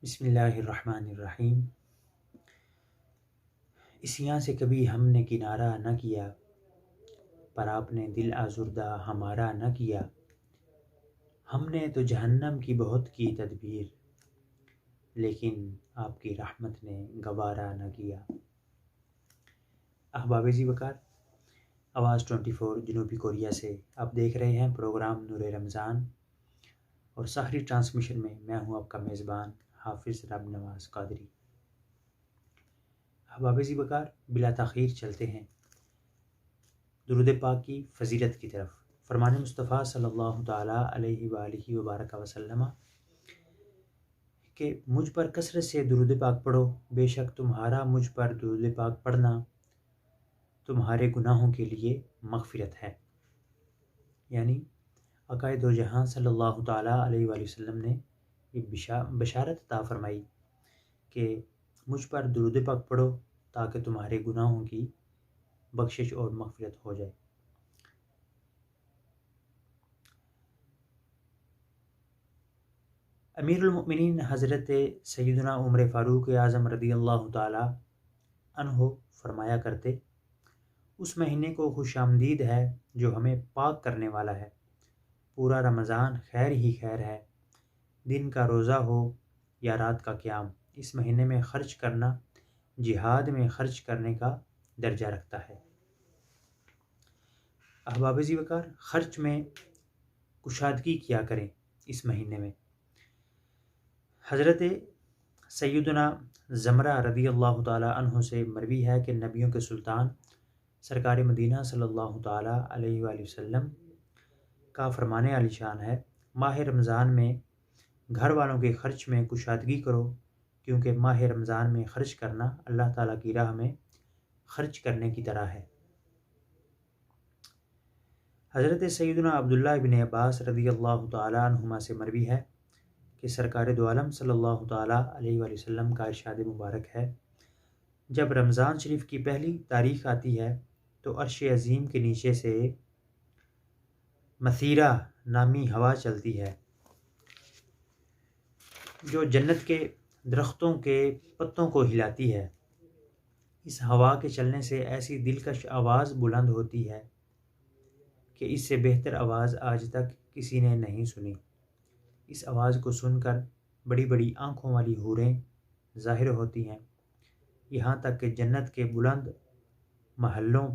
بسم اللہ الرحمن الرحیم۔ اس یہاں سے کبھی ہم نے کنارہ نہ کیا، پر آپ نے دل آزردہ ہمارا نہ کیا۔ ہم نے تو جہنم کی بہت کی تدبیر، لیکن آپ کی رحمت نے گوارا نہ کیا۔ احباب ذی وقار، آواز 24 جنوبی کوریا سے آپ دیکھ رہے ہیں پروگرام نور رمضان، اور سحری ٹرانسمیشن میں میں ہوں آپ کا میزبان حافظ رب نواز قادری۔ احباب ذی وقار، بلا تاخیر چلتے ہیں درود پاک کی فضیلت کی طرف۔ فرمان مصطفیٰ صلی اللہ تعالیٰ علیہ وآلہ وبارک وسلم کہ مجھ پر کثرت سے درود پاک پڑھو، بے شک تمہارا مجھ پر درود پاک پڑھنا تمہارے گناہوں کے لیے مغفرت ہے۔ یعنی آقائے دو جہاں صلی اللہ تعالیٰ علیہ وآلہ وسلم نے یہ بشارت عطا فرمائی کہ مجھ پر درود پاک پڑھو تاکہ تمہارے گناہوں کی بخشش اور مغفرت ہو جائے۔ امیر المؤمنین حضرت سیدنا عمر فاروق اعظم رضی اللہ تعالیٰ عنہ فرمایا کرتے، اس مہینے کو خوش آمدید ہے جو ہمیں پاک کرنے والا ہے۔ پورا رمضان خیر ہی خیر ہے، دن کا روزہ ہو یا رات کا قیام، اس مہینے میں خرچ کرنا جہاد میں خرچ کرنے کا درجہ رکھتا ہے۔ احباب ذی وقار، خرچ میں کشادگی کیا کریں اس مہینے میں۔ حضرت سیدنا زمرہ رضی اللہ تعالیٰ عنہ سے مروی ہے کہ نبیوں کے سلطان سرکار مدینہ صلی اللہ تعالیٰ علیہ وآلہ وسلم کا فرمان عالی شان ہے، ماہ رمضان میں گھر والوں کے خرچ میں کشادگی کرو، کیونکہ ماہ رمضان میں خرچ کرنا اللہ تعالیٰ کی راہ میں خرچ کرنے کی طرح ہے۔ حضرت سیدنا عبداللہ بن عباس رضی اللہ تعالیٰ عنہما سے مروی ہے کہ سرکار دو عالم صلی اللہ تعالیٰ علیہ وآلہ وسلم کا ارشاد مبارک ہے، جب رمضان شریف کی پہلی تاریخ آتی ہے تو عرش عظیم کے نیچے سے مثیرہ نامی ہوا چلتی ہے، جو جنت کے درختوں کے پتوں کو ہلاتی ہے۔ اس ہوا کے چلنے سے ایسی دلکش آواز بلند ہوتی ہے کہ اس سے بہتر آواز آج تک کسی نے نہیں سنی۔ اس آواز کو سن کر بڑی بڑی آنکھوں والی حوریں ظاہر ہوتی ہیں، یہاں تک کہ جنت کے بلند محلوں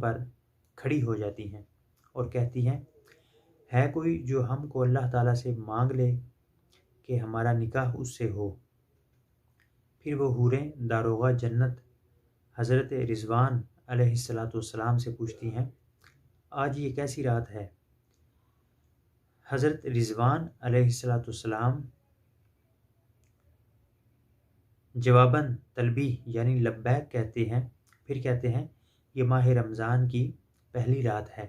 پر کھڑی ہو جاتی ہیں اور کہتی ہیں، ہے کوئی جو ہم کو اللہ تعالیٰ سے مانگ لے کہ ہمارا نکاح اس سے ہو۔ پھر وہ حوریں داروغہ جنت حضرت رضوان علیہ السلام سے پوچھتی ہیں، آج یہ کیسی رات ہے؟ حضرت رضوان علیہ السلام جواباً طلبی یعنی لبیک کہتے ہیں، پھر کہتے ہیں، یہ ماہ رمضان کی پہلی رات ہے،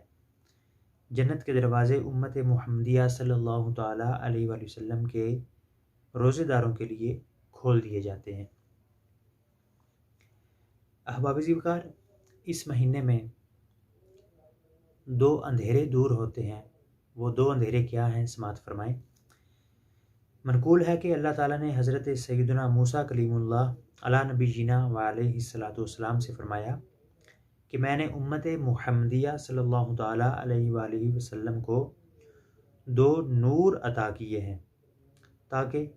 جنت کے دروازے امت محمدیہ صلی اللہ تعالیٰ علیہ وآلہ وسلم کے روزے داروں کے لیے کھول دیے جاتے ہیں۔ احباب ذی وقار، اس مہینے میں دو اندھیرے دور ہوتے ہیں۔ وہ دو اندھیرے کیا ہیں؟ سماعت فرمائیں۔ منقول ہے کہ اللہ تعالیٰ نے حضرت سیدنا موسیٰ کلیم اللہ علیہ نبی جینا وعلیہ السلام سے فرمایا کہ میں نے امت محمدیہ صلی اللہ تعالیٰ علیہ وآلہ وسلم کو دو نور عطا کیے ہیں تاکہ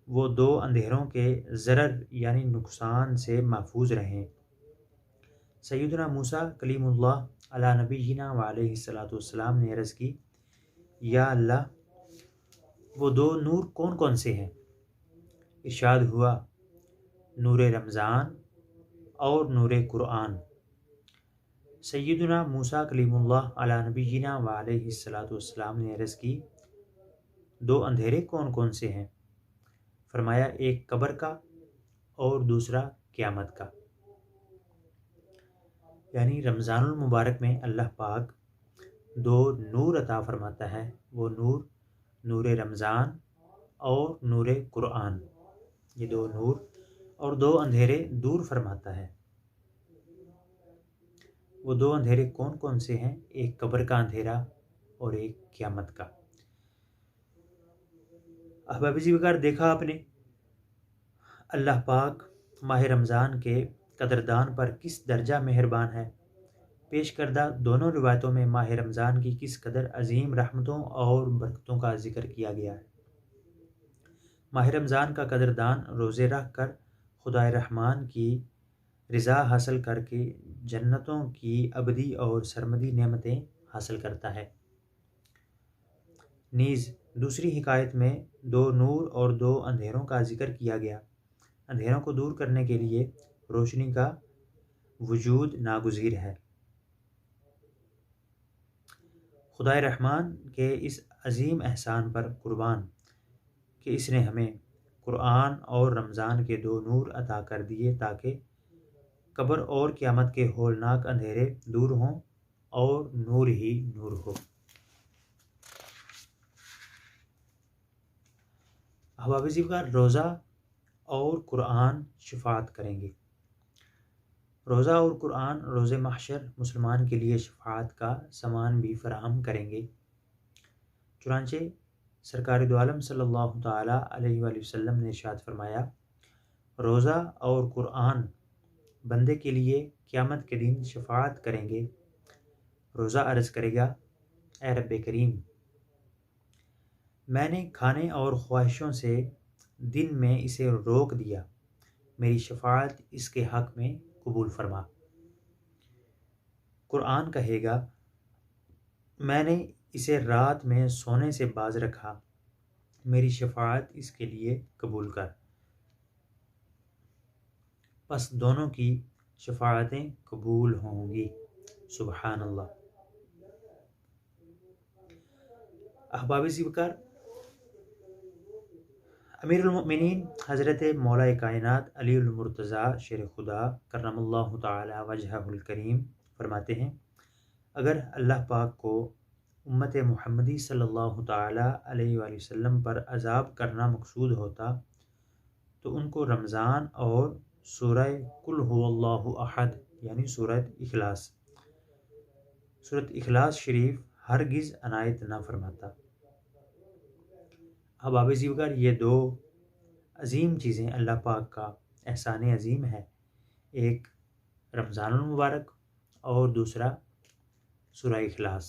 وہ دو اندھیروں کے ضرر یعنی نقصان سے محفوظ رہیں۔ سیدنا موسیٰ کلیم اللہ علیہ نبی جینا وعلیہ السلام نے عرض کی، یا اللہ، وہ دو نور کون کون سے ہیں؟ ارشاد ہوا، نور رمضان اور نور قرآن۔ سیدنا موسیٰ کلیم اللہ علیہ نبی جینا وعلیہ السلام نے عرض کی، دو اندھیرے کون کون سے ہیں؟ فرمایا، ایک قبر کا اور دوسرا قیامت کا۔ یعنی رمضان المبارک میں اللہ پاک دو نور عطا فرماتا ہے، وہ نور رمضان اور نور قرآن، یہ دو نور اور دو اندھیرے دور فرماتا ہے۔ وہ دو اندھیرے کون کون سے ہیں؟ ایک قبر کا اندھیرا اور ایک قیامت کا۔ احباب وقار، دیکھا آپ نے اللہ پاک ماہ رمضان کے قدردان پر کس درجہ مہربان ہے۔ پیش کردہ دونوں روایتوں میں ماہ رمضان کی کس قدر عظیم رحمتوں اور برکتوں کا ذکر کیا گیا ہے۔ ماہ رمضان کا قدردان روزے رکھ کر خدائے رحمان کی رضا حاصل کر کے جنتوں کی ابدی اور سرمدی نعمتیں حاصل کرتا ہے۔ نیز دوسری حکایت میں 2 نور اور 2 اندھیروں کا ذکر کیا گیا۔ اندھیروں کو دور کرنے کے لیے روشنی کا وجود ناگزیر ہے۔ خدائے رحمان کے اس عظیم احسان پر قربان کہ اس نے ہمیں قرآن اور رمضان کے 2 نور عطا کر دیے تاکہ قبر اور قیامت کے ہولناک اندھیرے دور ہوں اور نور ہی نور ہو۔ احباب ذکر، روزہ اور قرآن شفاعت کریں گے۔ روزہ اور قرآن روز محشر مسلمان کے لیے شفاعت کا سامان بھی فراہم کریں گے۔ چنانچہ سرکار دو عالم صلی اللہ تعالیٰ علیہ وآلہ وسلم نے ارشاد فرمایا، روزہ اور قرآن بندے کے لیے قیامت کے دن شفاعت کریں گے۔ روزہ عرض کرے گا، اے رب کریم، میں نے کھانے اور خواہشوں سے دن میں اسے روک دیا، میری شفاعت اس کے حق میں قبول فرما۔ قرآن کہے گا، میں نے اسے رات میں سونے سے باز رکھا، میری شفاعت اس کے لیے قبول کر۔ پس دونوں کی شفاعتیں قبول ہوں گی۔ سبحان اللہ۔ احباب ذکر، امیر المؤمنین حضرت مولا کائنات علی المرتضیٰ شیر خدا کرم اللہ تعالی وجہہ الکریم فرماتے ہیں، اگر اللہ پاک کو امت محمدی صلی اللہ تعالی علیہ وآلہ وسلم پر عذاب کرنا مقصود ہوتا تو ان کو رمضان اور سورہ قل هو اللہ احد یعنی سورہ اخلاص شریف ہرگز عنایت نہ فرماتا۔ احباب ذکر، یہ 2 عظیم چیزیں اللہ پاک کا احسان عظیم ہے، ایک رمضان المبارک اور دوسرا سورہ اخلاص۔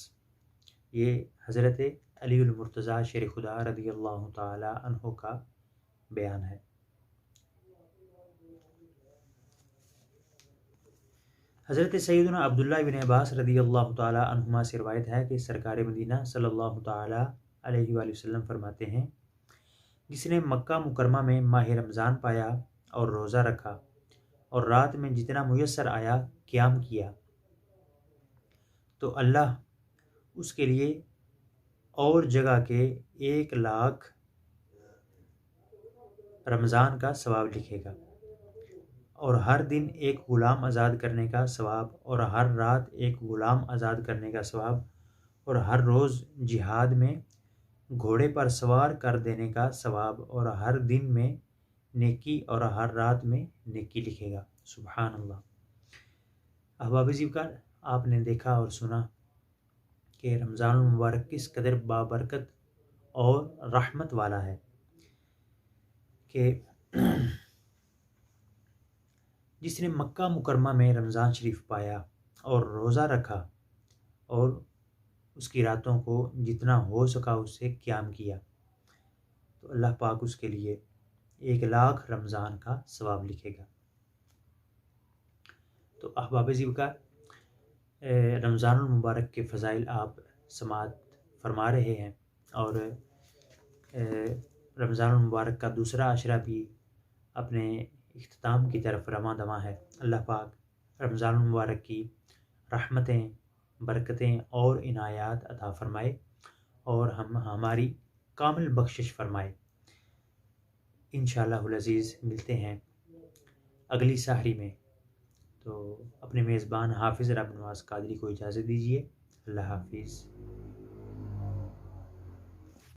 یہ حضرت علی المرتضیٰ شیر خدا رضی اللہ تعالی عنہ کا بیان ہے۔ حضرت سیدنا عبداللہ بن عباس رضی اللہ تعالی عنہما سے روایت ہے کہ سرکار مدینہ صلی اللہ تعالی علیہ وآلہ وسلم فرماتے ہیں، جس نے مکہ مکرمہ میں ماہ رمضان پایا اور روزہ رکھا اور رات میں جتنا میسر آیا قیام کیا تو اللہ اس کے لیے اور جگہ کے 1,00,000 رمضان کا ثواب لکھے گا، اور ہر دن ایک غلام آزاد کرنے کا ثواب، اور ہر رات ایک غلام آزاد کرنے کا ثواب، اور ہر روز جہاد میں گھوڑے پر سوار کر دینے کا ثواب، اور ہر دن میں نیکی اور ہر رات میں نیکی لکھے گا۔ سبحان اللہ۔ احباب ذکر، آپ نے دیکھا اور سنا کہ رمضان المبارک کس قدر بابرکت اور رحمت والا ہے کہ جس نے مکہ مکرمہ میں رمضان شریف پایا اور روزہ رکھا اور اس کی راتوں کو جتنا ہو سکا اس سے قیام کیا تو اللہ پاک اس کے لیے 1,00,000 رمضان کا ثواب لکھے گا۔ تو احباب ذکر، رمضان المبارک کے فضائل آپ سماعت فرما رہے ہیں، اور رمضان المبارک کا دوسرا عشرہ بھی اپنے اختتام کی طرف رواں دواں ہے۔ اللہ پاک رمضان المبارک کی رحمتیں، برکتیں اور عنایات عطا فرمائے اور ہماری کامل بخشش فرمائے۔ انشاءاللہ العزیز ملتے ہیں اگلی سحری میں۔ تو اپنے میزبان حافظ رب نواز قادری کو اجازت دیجیے۔ اللہ حافظ۔